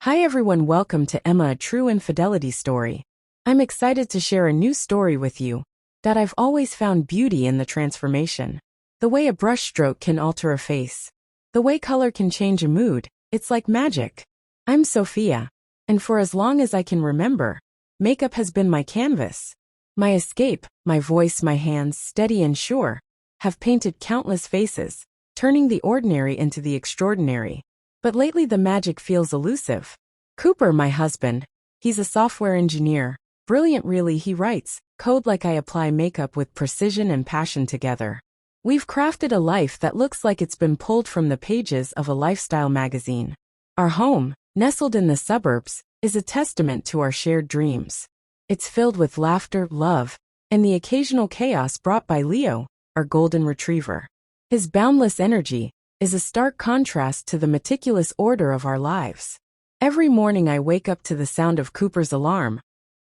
Hi everyone, welcome to Emma, a true infidelity story. I'm excited to share a new story with you that I've always found beauty in the transformation. The way a brushstroke can alter a face. The way color can change a mood, it's like magic. I'm Sophia, and for as long as I can remember, makeup has been my canvas. My escape, my voice, my hands, steady and sure, have painted countless faces, turning the ordinary into the extraordinary. But lately the magic feels elusive. Cooper, my husband, he's a software engineer. Brilliant really, he writes code like I apply makeup with precision and passion together. We've crafted a life that looks like it's been pulled from the pages of a lifestyle magazine. Our home, nestled in the suburbs, is a testament to our shared dreams. It's filled with laughter, love, and the occasional chaos brought by Leo, our golden retriever. His boundless energy is a stark contrast to the meticulous order of our lives. Every morning I wake up to the sound of Cooper's alarm,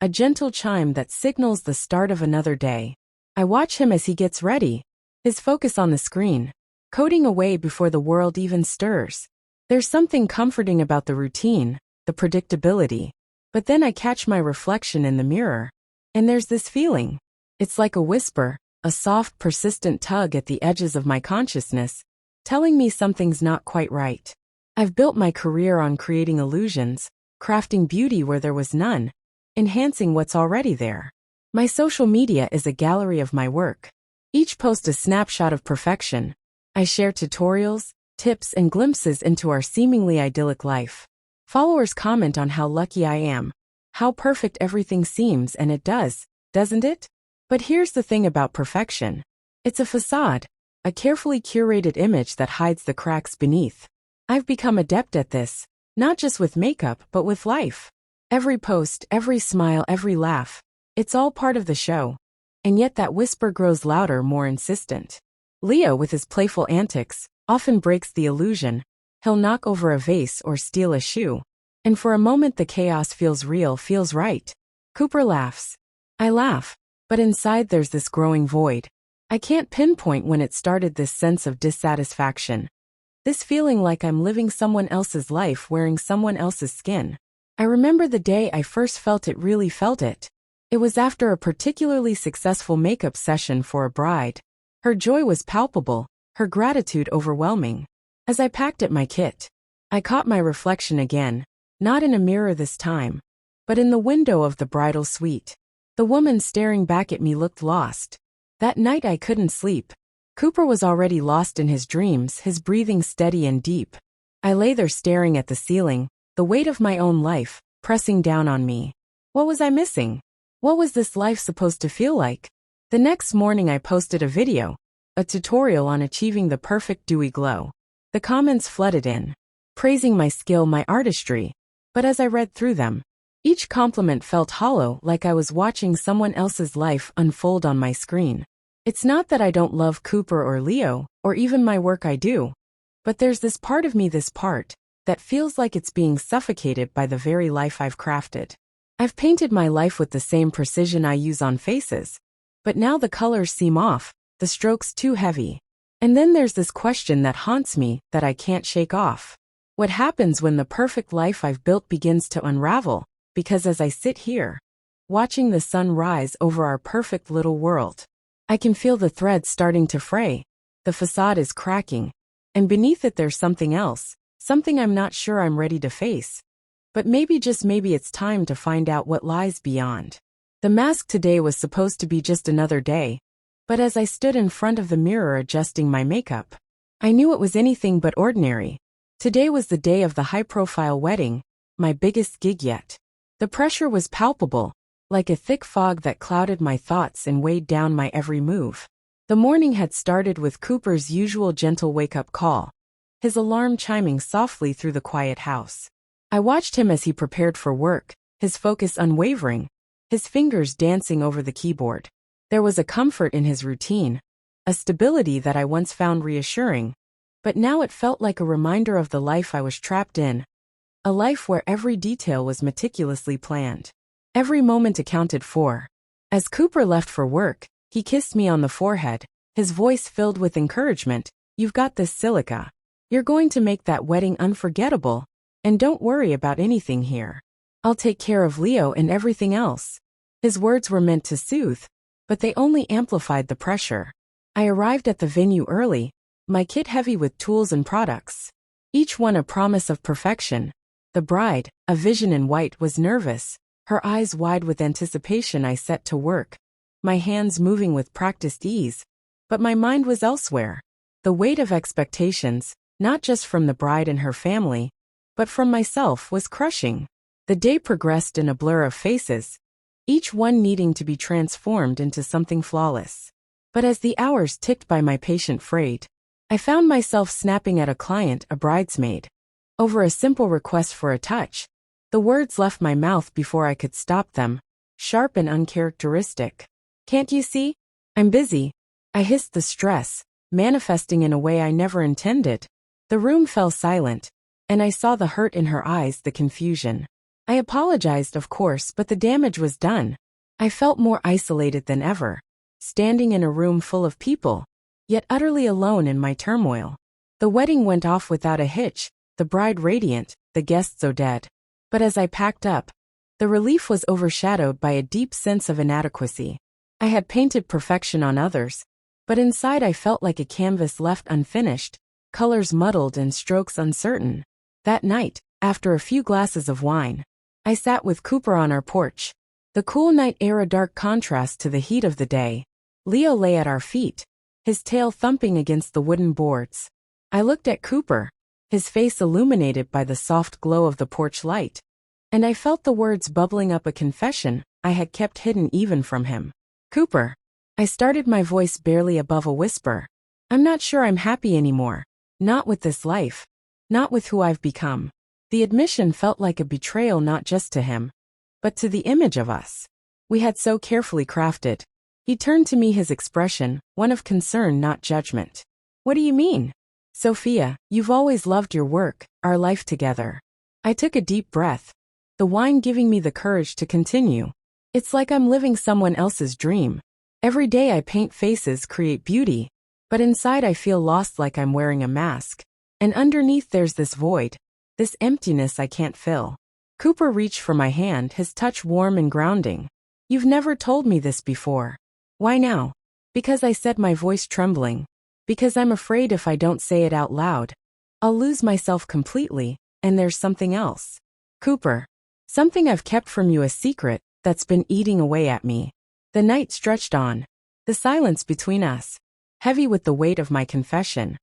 a gentle chime that signals the start of another day. I watch him as he gets ready, his focus on the screen, coding away before the world even stirs. There's something comforting about the routine, the predictability. But then I catch my reflection in the mirror, and there's this feeling. It's like a whisper, a soft, persistent tug at the edges of my consciousness, telling me something's not quite right. I've built my career on creating illusions, crafting beauty where there was none, enhancing what's already there. My social media is a gallery of my work. Each post a snapshot of perfection. I share tutorials, tips, and glimpses into our seemingly idyllic life. Followers comment on how lucky I am, how perfect everything seems, and it does, doesn't it? But here's the thing about perfection. It's a facade, a carefully curated image that hides the cracks beneath. I've become adept at this, not just with makeup but with life. Every post, every smile, every laugh, it's all part of the show. And yet that whisper grows louder, more insistent. Leo, with his playful antics, often breaks the illusion. He'll knock over a vase or steal a shoe. And for a moment the chaos feels real, feels right. Cooper laughs. I laugh. But inside there's this growing void. I can't pinpoint when it started, this sense of dissatisfaction. This feeling like I'm living someone else's life, wearing someone else's skin. I remember the day I first felt it, really felt it. It was after a particularly successful makeup session for a bride. Her joy was palpable, her gratitude overwhelming. As I packed at my kit, I caught my reflection again, not in a mirror this time, but in the window of the bridal suite. The woman staring back at me looked lost. That night I couldn't sleep. Cooper was already lost in his dreams, his breathing steady and deep. I lay there staring at the ceiling, the weight of my own life pressing down on me. What was I missing? What was this life supposed to feel like? The next morning I posted a video, a tutorial on achieving the perfect dewy glow. The comments flooded in, praising my skill, my artistry. But as I read through them, each compliment felt hollow, like I was watching someone else's life unfold on my screen. It's not that I don't love Cooper or Leo, or even my work, I do. But there's this part of me, this part, that feels like it's being suffocated by the very life I've crafted. I've painted my life with the same precision I use on faces. But now the colors seem off, the strokes too heavy. And then there's this question that haunts me, that I can't shake off. What happens when the perfect life I've built begins to unravel? Because as I sit here, watching the sun rise over our perfect little world, I can feel the threads starting to fray. The facade is cracking, and beneath it there's something else, something I'm not sure I'm ready to face. But maybe, just maybe, it's time to find out what lies beyond. The mask today was supposed to be just another day, but as I stood in front of the mirror adjusting my makeup, I knew it was anything but ordinary. Today was the day of the high-profile wedding, my biggest gig yet. The pressure was palpable, like a thick fog that clouded my thoughts and weighed down my every move. The morning had started with Cooper's usual gentle wake-up call, his alarm chiming softly through the quiet house. I watched him as he prepared for work, his focus unwavering, his fingers dancing over the keyboard. There was a comfort in his routine, a stability that I once found reassuring, but now it felt like a reminder of the life I was trapped in. A life where every detail was meticulously planned. Every moment accounted for. As Cooper left for work, he kissed me on the forehead, his voice filled with encouragement. You've got this, Silica. You're going to make that wedding unforgettable. And don't worry about anything here. I'll take care of Leo and everything else. His words were meant to soothe, but they only amplified the pressure. I arrived at the venue early, my kit heavy with tools and products. Each one a promise of perfection. The bride, a vision in white, was nervous, her eyes wide with anticipation. I set to work, my hands moving with practiced ease, but my mind was elsewhere. The weight of expectations, not just from the bride and her family, but from myself, was crushing. The day progressed in a blur of faces, each one needing to be transformed into something flawless. But as the hours ticked by, my patient frayed. I found myself snapping at a client, a bridesmaid, over a simple request for a touch. The words left my mouth before I could stop them, sharp and uncharacteristic. "Can't you see? I'm busy," I hissed, the stress manifesting in a way I never intended. The room fell silent, and I saw the hurt in her eyes, the confusion. I apologized, of course, but the damage was done. I felt more isolated than ever, standing in a room full of people, yet utterly alone in my turmoil. The wedding went off without a hitch, the bride radiant, the guests so dead. But as I packed up, the relief was overshadowed by a deep sense of inadequacy. I had painted perfection on others, but inside I felt like a canvas left unfinished, colors muddled and strokes uncertain. That night, after a few glasses of wine, I sat with Cooper on our porch. The cool night air a dark contrast to the heat of the day. Leo lay at our feet, his tail thumping against the wooden boards. I looked at Cooper, his face illuminated by the soft glow of the porch light, and I felt the words bubbling up, a confession I had kept hidden even from him. "Cooper," I started, my voice barely above a whisper. "I'm not sure I'm happy anymore. Not with this life. Not with who I've become." The admission felt like a betrayal, not just to him, but to the image of us we had so carefully crafted. He turned to me, his expression one of concern, not judgment. "What do you mean?" "Sophia, you've always loved your work, our life together." I took a deep breath, the wine giving me the courage to continue. "It's like I'm living someone else's dream. Every day I paint faces, create beauty, but inside I feel lost, like I'm wearing a mask. And underneath there's this void, this emptiness I can't fill." Cooper reached for my hand, his touch warm and grounding. "You've never told me this before." "Why now?" "Because," I said, my voice trembling, "because I'm afraid if I don't say it out loud, I'll lose myself completely, and there's something else. Cooper, something I've kept from you, a secret that's been eating away at me." The night stretched on, the silence between us, heavy with the weight of my confession.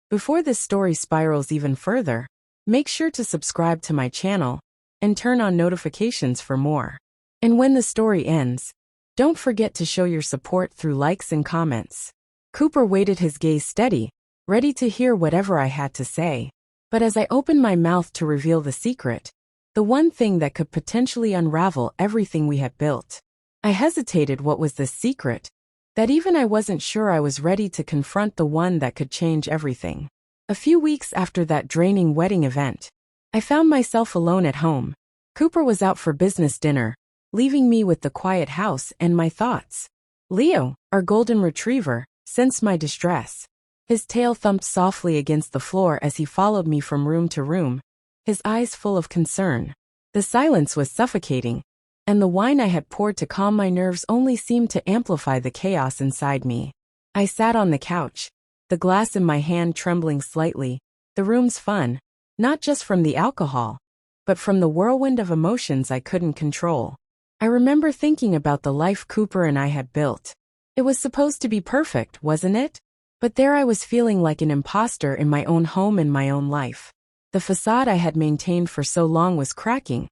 Before this story spirals even further, make sure to subscribe to my channel and turn on notifications for more. And when the story ends, don't forget to show your support through likes and comments. Cooper waited, his gaze steady, ready to hear whatever I had to say. But as I opened my mouth to reveal the secret, the one thing that could potentially unravel everything we had built, I hesitated. What was this secret? That even I wasn't sure I was ready to confront, the one that could change everything. A few weeks after that draining wedding event, I found myself alone at home. Cooper was out for business dinner, leaving me with the quiet house and my thoughts. Leo, our golden retriever, sensed my distress. His tail thumped softly against the floor as he followed me from room to room, his eyes full of concern. The silence was suffocating, and the wine I had poured to calm my nerves only seemed to amplify the chaos inside me. I sat on the couch, the glass in my hand trembling slightly. The room's fun, not just from the alcohol, but from the whirlwind of emotions I couldn't control. I remember thinking about the life Cooper and I had built. It was supposed to be perfect, wasn't it? But there I was, feeling like an imposter in my own home, in my own life. The facade I had maintained for so long was cracking,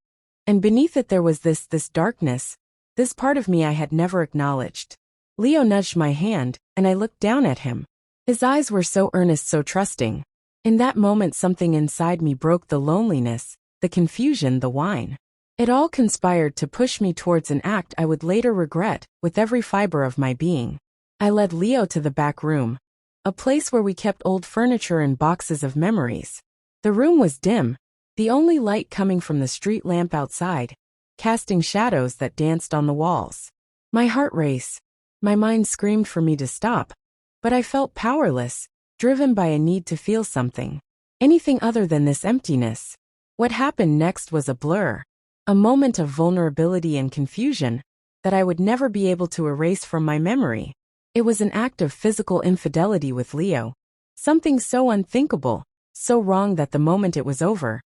and beneath it there was this darkness, this part of me I had never acknowledged. Leo nudged my hand, and I looked down at him. His eyes were so earnest, so trusting. In that moment something inside me broke, the loneliness, the confusion, the wine. It all conspired to push me towards an act I would later regret with every fiber of my being. I led Leo to the back room, a place where we kept old furniture and boxes of memories. The room was dim, the only light coming from the street lamp outside, casting shadows that danced on the walls. My heart raced. My mind screamed for me to stop, but I felt powerless, driven by a need to feel something. Anything other than this emptiness. What happened next was a blur, a moment of vulnerability and confusion that I would never be able to erase from my memory. It was an act of physical infidelity with Leo, something so unthinkable, so wrong that the moment it was over,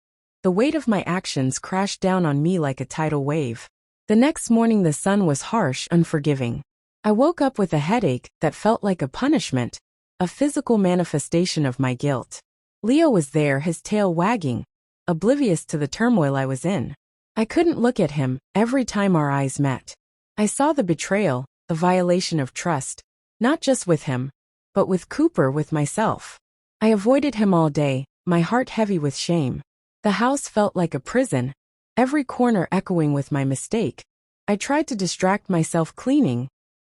the weight of my actions crashed down on me like a tidal wave. The next morning the sun was harsh, unforgiving. I woke up with a headache that felt like a punishment, a physical manifestation of my guilt. Leo was there, his tail wagging, oblivious to the turmoil I was in. I couldn't look at him. Every time our eyes met, I saw the betrayal, the violation of trust, not just with him, but with Cooper, with myself. I avoided him all day, my heart heavy with shame. The house felt like a prison, every corner echoing with my mistake. I tried to distract myself, cleaning,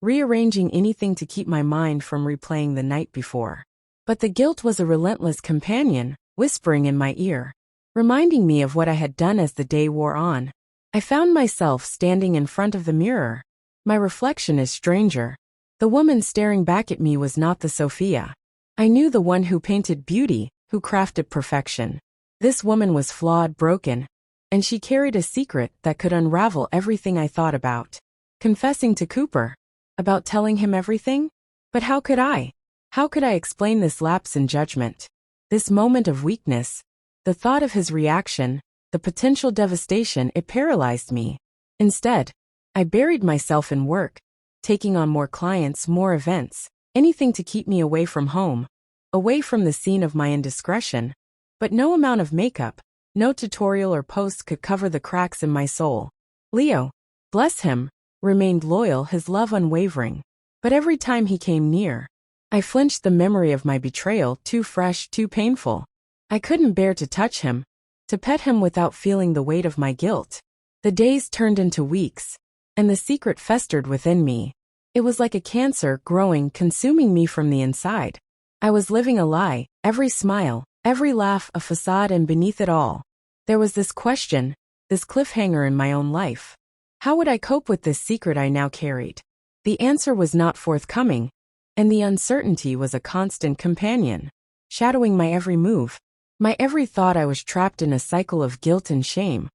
rearranging anything to keep my mind from replaying the night before. But the guilt was a relentless companion, whispering in my ear, reminding me of what I had done as the day wore on. I found myself standing in front of the mirror. My reflection is stranger. The woman staring back at me was not the Sophia I knew, the one who painted beauty, who crafted perfection. This woman was flawed, broken, and she carried a secret that could unravel everything I thought about confessing to Cooper, about telling him everything. But how could I? How could I explain this lapse in judgment? This moment of weakness? The thought of his reaction, the potential devastation, it paralyzed me. Instead, I buried myself in work, taking on more clients, more events, anything to keep me away from home, away from the scene of my indiscretion. But no amount of makeup, no tutorial or post could cover the cracks in my soul. Leo, bless him, remained loyal, his love unwavering. But every time he came near, I flinched, the memory of my betrayal, too fresh, too painful. I couldn't bear to touch him, to pet him without feeling the weight of my guilt. The days turned into weeks, and the secret festered within me. It was like a cancer, growing, consuming me from the inside. I was living a lie, every smile, every laugh a facade, and beneath it all, there was this question, this cliffhanger in my own life. How would I cope with this secret I now carried? The answer was not forthcoming, and the uncertainty was a constant companion, shadowing my every move, my every thought. I was trapped in a cycle of guilt and shame,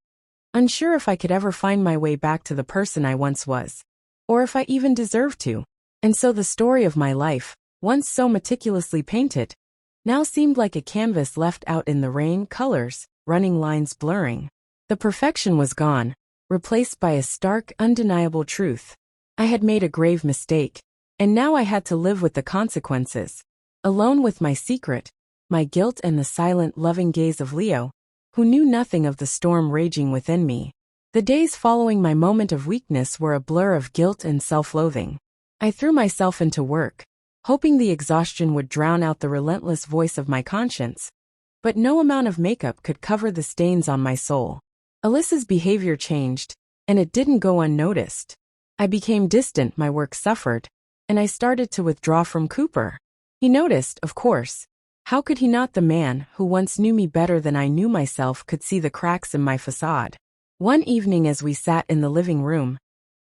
unsure if I could ever find my way back to the person I once was, or if I even deserved to. And so the story of my life, once so meticulously painted, now seemed like a canvas left out in the rain, colors, running lines blurring. The perfection was gone, replaced by a stark, undeniable truth. I had made a grave mistake, and now I had to live with the consequences, alone with my secret, my guilt, and the silent, loving gaze of Leo, who knew nothing of the storm raging within me. The days following my moment of weakness were a blur of guilt and self-loathing. I threw myself into work, hoping the exhaustion would drown out the relentless voice of my conscience. But no amount of makeup could cover the stains on my soul. Alyssa's behavior changed, and it didn't go unnoticed. I became distant, my work suffered, and I started to withdraw from Cooper. He noticed, of course. How could he not? The man who once knew me better than I knew myself could see the cracks in my facade. One evening as we sat in the living room,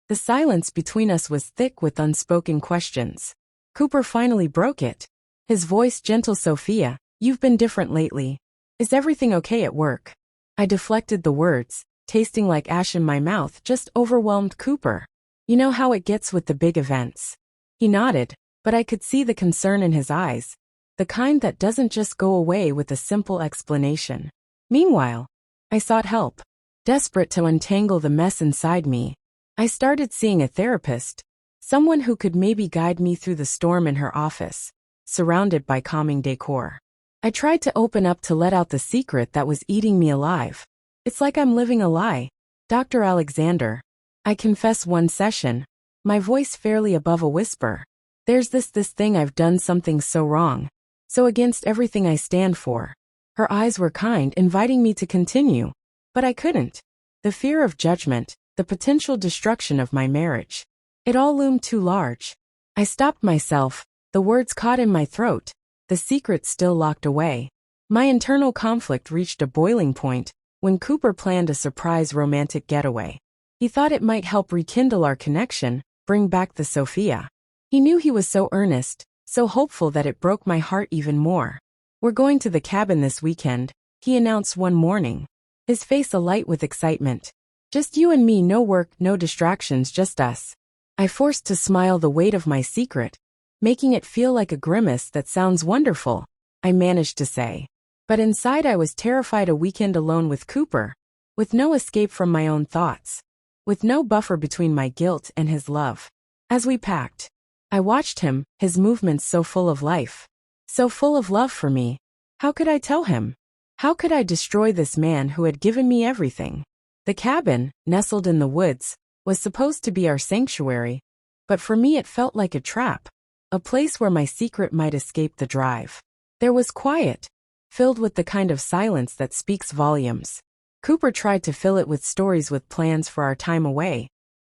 the silence between us was thick with unspoken questions. Cooper finally broke it. His voice gentle. Sophia, you've been different lately. Is everything okay at work? I deflected the words, tasting like ash in my mouth, just overwhelmed. Cooper, you know how it gets with the big events. He nodded, but I could see the concern in his eyes, the kind that doesn't just go away with a simple explanation. Meanwhile, I sought help. Desperate to untangle the mess inside me, I started seeing a therapist, someone who could maybe guide me through the storm in her office, surrounded by calming decor. I tried to open up, to let out the secret that was eating me alive. It's like I'm living a lie. Dr. Alexander, I confess. One session, my voice fairly above a whisper. There's this thing I've done, something so wrong, so against everything I stand for. Her eyes were kind, inviting me to continue. But I couldn't. The fear of judgment, the potential destruction of my marriage, it all loomed too large. I stopped myself, the words caught in my throat, the secret still locked away. My internal conflict reached a boiling point when Cooper planned a surprise romantic getaway. He thought it might help rekindle our connection, bring back the Sophia. He knew he was so earnest, so hopeful that it broke my heart even more. We're going to the cabin this weekend, he announced one morning. his face alight with excitement. Just you and me, no work, no distractions, just us. I forced to smile the weight of my secret, making it feel like a grimace that sounds wonderful, I managed to say. But inside I was terrified. A weekend alone with Cooper, with no escape from my own thoughts, with no buffer between my guilt and his love. As we packed, I watched him, his movements so full of life, so full of love for me. How could I tell him? How could I destroy this man who had given me everything? The cabin, nestled in the woods, was supposed to be our sanctuary, but for me it felt like a trap, a place where my secret might escape the drive. There was quiet, filled with the kind of silence that speaks volumes. Cooper tried to fill it with stories, with plans for our time away,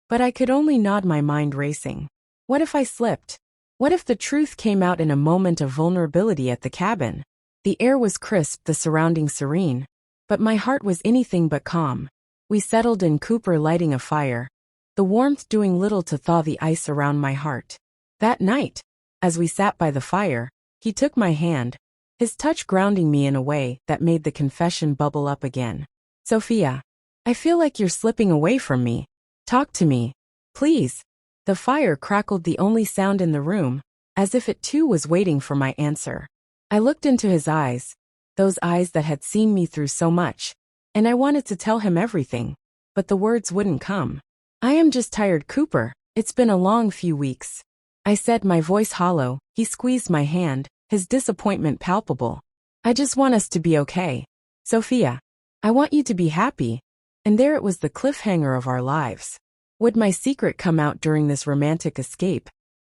but I could only nod, my mind racing. What if I slipped? What if the truth came out in a moment of vulnerability at the cabin? The air was crisp, the surroundings serene, but my heart was anything but calm. We settled in, Cooper lighting a fire, the warmth doing little to thaw the ice around my heart. That night, as we sat by the fire, he took my hand, his touch grounding me in a way that made the confession bubble up again. Sophia, I feel like you're slipping away from me. Talk to me, please. The fire crackled, the only sound in the room, as if it too was waiting for my answer. I looked into his eyes, those eyes that had seen me through so much, and I wanted to tell him everything, but the words wouldn't come. I am just tired, Cooper. It's been a long few weeks, I said, my voice hollow. He squeezed my hand, his disappointment palpable. I just want us to be okay. Sophia, I want you to be happy. And there it was, the cliffhanger of our lives. Would my secret come out during this romantic escape?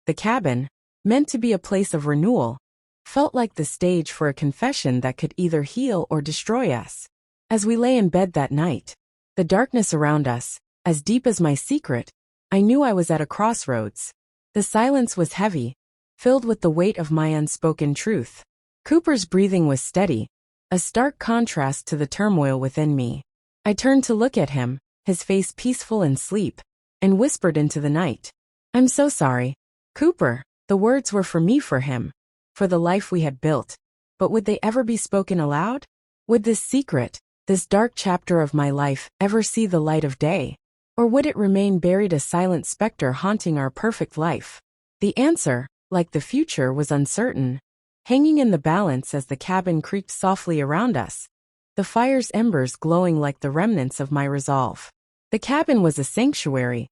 The cabin, meant to be a place of renewal, felt like the stage for a confession that could either heal or destroy us. As we lay in bed that night, the darkness around us, as deep as my secret, I knew I was at a crossroads. The silence was heavy, filled with the weight of my unspoken truth. Cooper's breathing was steady, a stark contrast to the turmoil within me. I turned to look at him, his face peaceful in sleep, and whispered into the night. I'm so sorry, Cooper. The words were for me, for him, for the life we had built. But would they ever be spoken aloud? Would this secret, this dark chapter of my life, ever see the light of day? Or would it remain buried, a silent specter haunting our perfect life? The answer, like the future, was uncertain, hanging in the balance as the cabin creaked softly around us, the fire's embers glowing like the remnants of my resolve. The cabin was a sanctuary,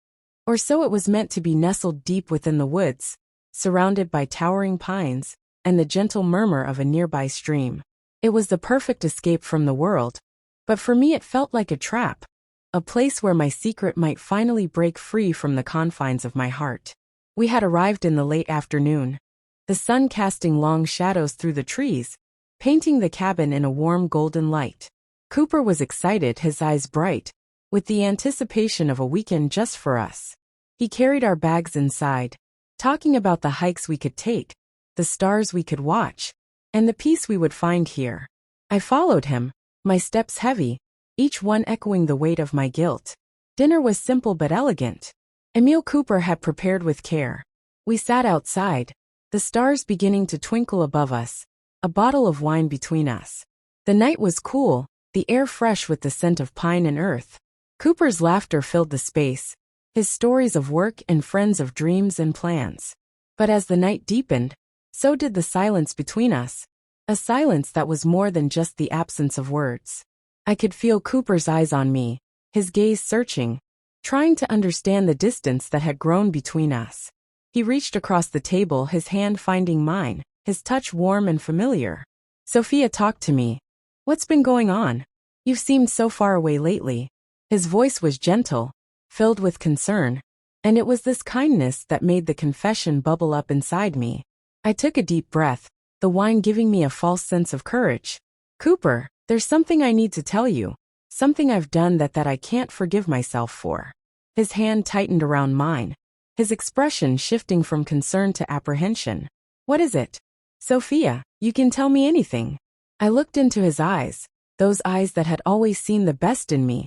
or so it was meant to be, nestled deep within the woods, surrounded by towering pines and the gentle murmur of a nearby stream. It was the perfect escape from the world, but for me it felt like a trap, a place where my secret might finally break free from the confines of my heart. We had arrived in the late afternoon, the sun casting long shadows through the trees, painting the cabin in a warm golden light. Cooper was excited, his eyes bright, with the anticipation of a weekend just for us. He carried our bags inside, talking about the hikes we could take, the stars we could watch, and the peace we would find here. I followed him, my steps heavy, each one echoing the weight of my guilt. Dinner was simple but elegant, a meal Cooper had prepared with care. We sat outside, the stars beginning to twinkle above us, a bottle of wine between us. The night was cool, the air fresh with the scent of pine and earth. Cooper's laughter filled the space, his stories of work and friends, of dreams and plans. But as the night deepened, so did the silence between us, a silence that was more than just the absence of words. I could feel Cooper's eyes on me, his gaze searching, trying to understand the distance that had grown between us. He reached across the table, his hand finding mine, his touch warm and familiar. Sophia, talk to me. What's been going on? You've seemed so far away lately. His voice was gentle, filled with concern, and it was this kindness that made the confession bubble up inside me. I took a deep breath, the wine giving me a false sense of courage. Cooper, there's something I need to tell you, something I've done that I can't forgive myself for. His hand tightened around mine, his expression shifting from concern to apprehension. What is it? Sophia, you can tell me anything. I looked into his eyes, those eyes that had always seen the best in me,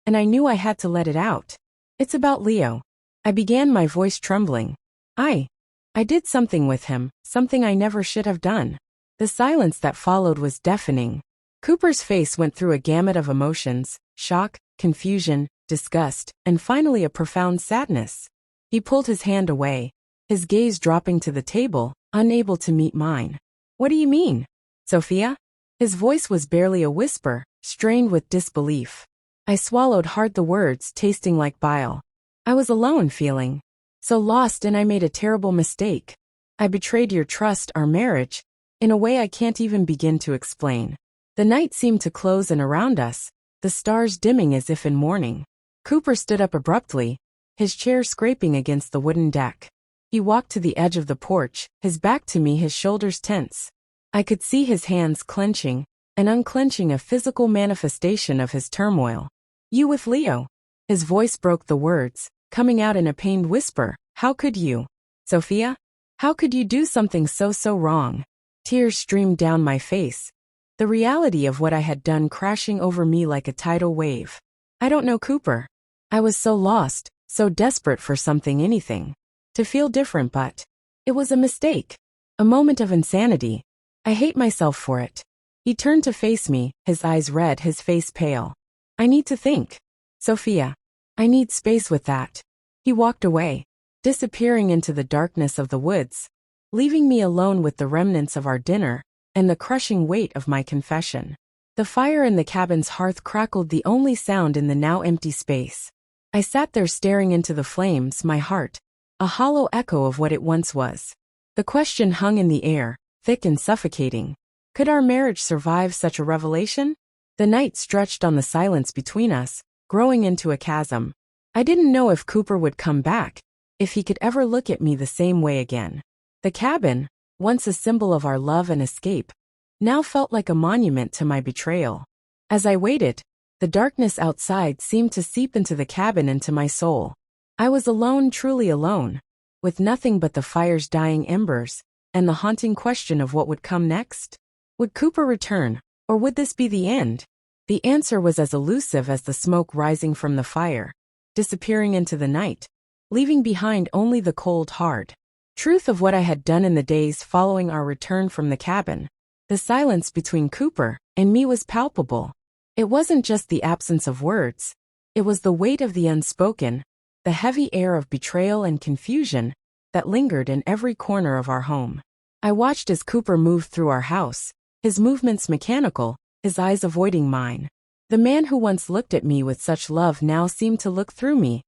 and I knew I had to let it out. It's about Leo. I began, my voice trembling. I did something with him, something I never should have done. The silence that followed was deafening. Cooper's face went through a gamut of emotions: shock, confusion, disgust, and finally a profound sadness. He pulled his hand away, his gaze dropping to the table, unable to meet mine. "What do you mean, Sophia?" His voice was barely a whisper, strained with disbelief. I swallowed hard, the words tasting like bile. I was alone, feeling so lost, and I made a terrible mistake. I betrayed your trust, our marriage, in a way I can't even begin to explain. The night seemed to close in around us, the stars dimming as if in mourning. Cooper stood up abruptly, his chair scraping against the wooden deck. He walked to the edge of the porch, his back to me, his shoulders tense. I could see his hands clenching and unclenching, a physical manifestation of his turmoil. "You with Leo?" His voice broke the words, coming out in a pained whisper. "How could you, Sophia? How could you do something so wrong?" Tears streamed down my face, the reality of what I had done crashing over me like a tidal wave. "I don't know, Cooper. I was so lost, so desperate for something, anything, to feel different, but it was a mistake. A moment of insanity. I hate myself for it." He turned to face me, his eyes red, his face pale. "I need to think, Sophia. I need space with that." He walked away, disappearing into the darkness of the woods, leaving me alone with the remnants of our dinner and the crushing weight of my confession. The fire in the cabin's hearth crackled, the only sound in the now empty space. I sat there staring into the flames, my heart a hollow echo of what it once was. The question hung in the air, thick and suffocating. Could our marriage survive such a revelation? The night stretched on, the silence between us growing into a chasm. I didn't know if Cooper would come back, if he could ever look at me the same way again. The cabin, once a symbol of our love and escape, now felt like a monument to my betrayal. As I waited, the darkness outside seemed to seep into the cabin, into my soul. I was alone, truly alone, with nothing but the fire's dying embers and the haunting question of what would come next. Would Cooper return, or would this be the end? The answer was as elusive as the smoke rising from the fire, disappearing into the night, leaving behind only the cold, hard truth of what I had done in the days following our return from the cabin. The silence between Cooper and me was palpable. It wasn't just the absence of words, it was the weight of the unspoken, the heavy air of betrayal and confusion that lingered in every corner of our home. I watched as Cooper moved through our house, his movements mechanical, his eyes avoiding mine. The man who once looked at me with such love now seemed to look through me,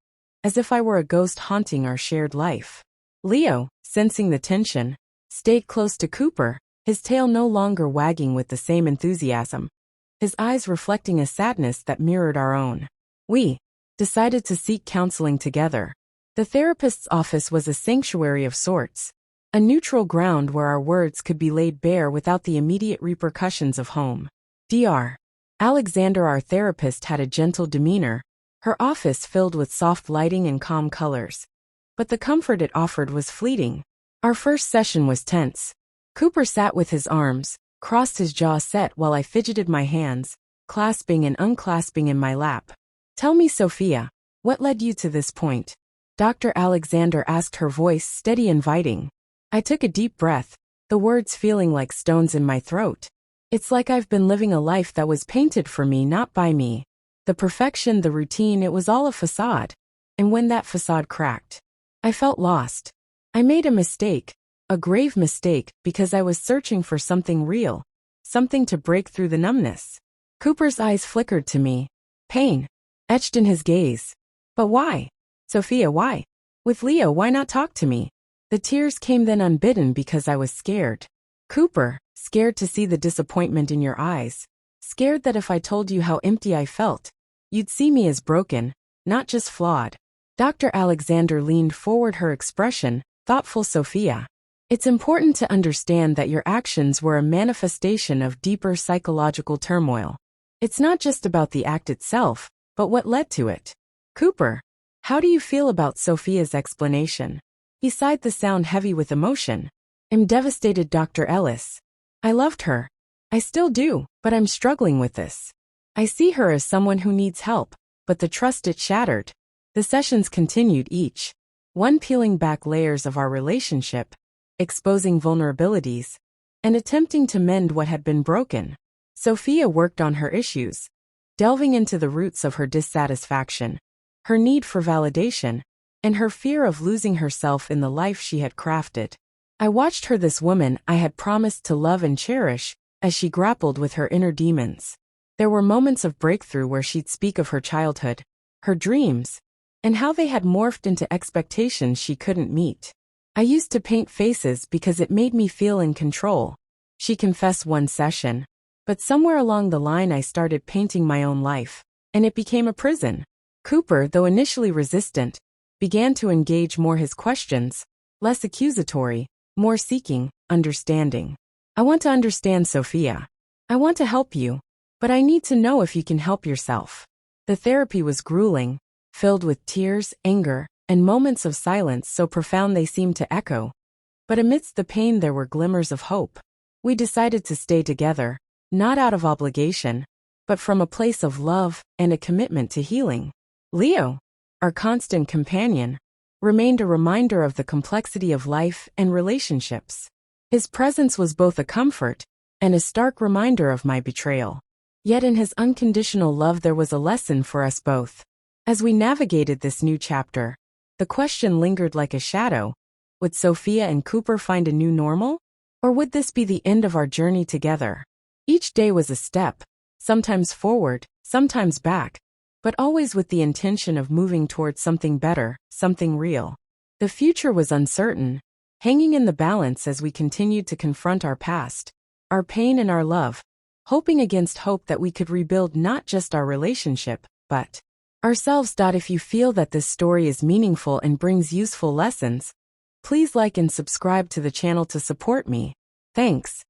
as if I were a ghost haunting our shared life. Leo, sensing the tension, stayed close to Cooper, his tail no longer wagging with the same enthusiasm, his eyes reflecting a sadness that mirrored our own. We decided to seek counseling together. The therapist's office was a sanctuary of sorts, a neutral ground where our words could be laid bare without the immediate repercussions of home. Dr. Alexander, our therapist, had a gentle demeanor, her office filled with soft lighting and calm colors. But the comfort it offered was fleeting. Our first session was tense. Cooper sat with his arms crossed, his jaw set, while I fidgeted my hands, clasping and unclasping in my lap. "Tell me, Sophia, what led you to this point?" Dr. Alexander asked, her voice steady, inviting. I took a deep breath, the words feeling like stones in my throat. It's like I've been living a life that was painted for me, not by me. The perfection, the routine, it was all a facade. And when that facade cracked, I felt lost. I made a mistake, a grave mistake, because I was searching for something real, something to break through the numbness. Cooper's eyes flickered to me, pain etched in his gaze. "But why? Sophia, why? With Leo, why not talk to me?" The tears came then unbidden because I was scared. "Cooper, scared to see the disappointment in your eyes. Scared that if I told you how empty I felt, you'd see me as broken, not just flawed." Dr. Alexander leaned forward, her expression thoughtful. "Sophia, it's important to understand that your actions were a manifestation of deeper psychological turmoil. It's not just about the act itself, but what led to it. Cooper, how do you feel about Sophia's explanation?" He sighed, the sound heavy with emotion. "I'm devastated, Dr. Ellis. I loved her. I still do, but I'm struggling with this. I see her as someone who needs help, but the trust, it shattered." The sessions continued, each one peeling back layers of our relationship, exposing vulnerabilities, and attempting to mend what had been broken. Sophia worked on her issues, delving into the roots of her dissatisfaction, her need for validation, and her fear of losing herself in the life she had crafted. I watched her, this woman I had promised to love and cherish, as she grappled with her inner demons. There were moments of breakthrough where she'd speak of her childhood, her dreams, and how they had morphed into expectations she couldn't meet. I used to paint faces because it made me feel in control, she confessed one session. But somewhere along the line I started painting my own life, and it became a prison. Cooper, though initially resistant, began to engage more, his questions less accusatory, more seeking understanding. I want to understand, Sophia. I want to help you, but I need to know if you can help yourself. The therapy was grueling, filled with tears, anger, and moments of silence so profound they seemed to echo. But amidst the pain there were glimmers of hope. We decided to stay together, not out of obligation, but from a place of love and a commitment to healing. Leo, our constant companion, remained a reminder of the complexity of life and relationships. His presence was both a comfort and a stark reminder of my betrayal. Yet in his unconditional love there was a lesson for us both. As we navigated this new chapter, the question lingered like a shadow: would Sophia and Cooper find a new normal? Or would this be the end of our journey together? Each day was a step, sometimes forward, sometimes back, but always with the intention of moving towards something better, something real. The future was uncertain, hanging in the balance as we continued to confront our past, our pain and our love, hoping against hope that we could rebuild not just our relationship, but ourselves. If you feel that this story is meaningful and brings useful lessons, please like and subscribe to the channel to support me. Thanks.